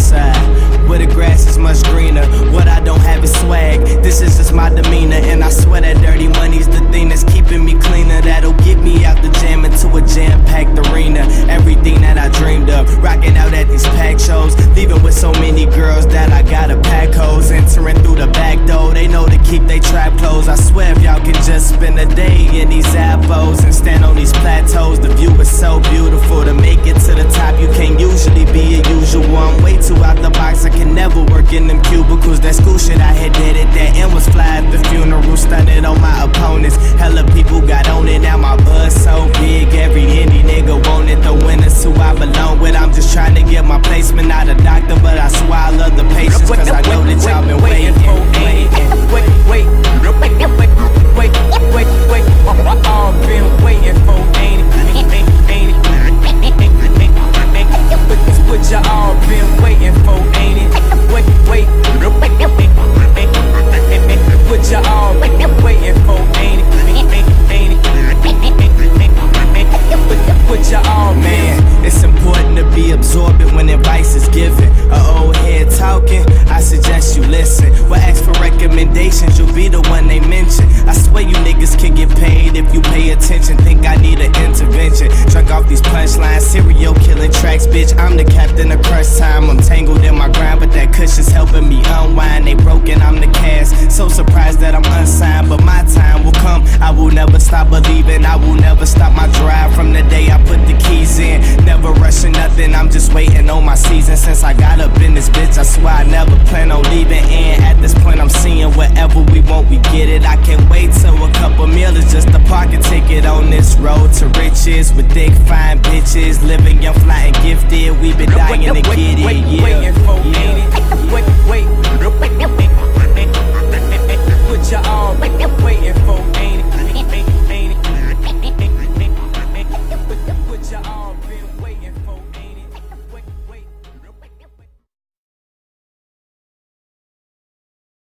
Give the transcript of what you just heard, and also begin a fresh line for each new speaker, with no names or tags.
side, where the grass is much greener. What I don't have is swag, this is just my demeanor. And I swear that dirty money's the thing that's keeping me cleaner. That'll get me out the jam into a jam-packed arena. Everything that I dreamed of, rocking out at these packed shows, leaving with so many girls that I gotta pack hoes. Entering through the back door, they know to keep they trap closed. I swear if y'all can just spend a day in these apples and stand on these plateaus, the view is so beautiful. To make it to the top, you can't usually be a usual. I'm way too out the box, I can never work in them cubicles. That school shit I had did it, that end was fly at the funeral, stunted on my opponents. Hella people got on it, now my buzz so big, every indie nigga want it. The winners who I belong with, I'm just trying to get my placement. Not a doctor, but I swear I love the patience, cause I know that y'all been waiting. All been waiting for, ain't it? What you all been waiting for, ain't it? What you all been waiting for, ain't it? What you all, man, it's important to be absorbent when advice is given. A old head talking, I suggest you listen. Well, ask for recommendations, you'll be the one they mention. I swear you niggas can get paid if you pay attention. Think I need an intervention. Drunk off these punchlines, serial killing tracks, bitch. I'm the captain of crunch time. I'm tangled in my grind, but that cushion's helping me unwind. They broken, I'm the cast. So surprised that I'm unsigned, but my time will come. I will never stop believing. I will never stop my drive from the day I put the keys in. Never rushing nothing, I'm just waiting on my season. Since I got up in this bitch, I swear I never plan on leaving. And at this point I'm seeing whatever we want, we get it. I can't wait till a couple meal is just a parking ticket on this road to riches. With thick fine bitches, living young, fly and gifted. We been dying to get it, yeah.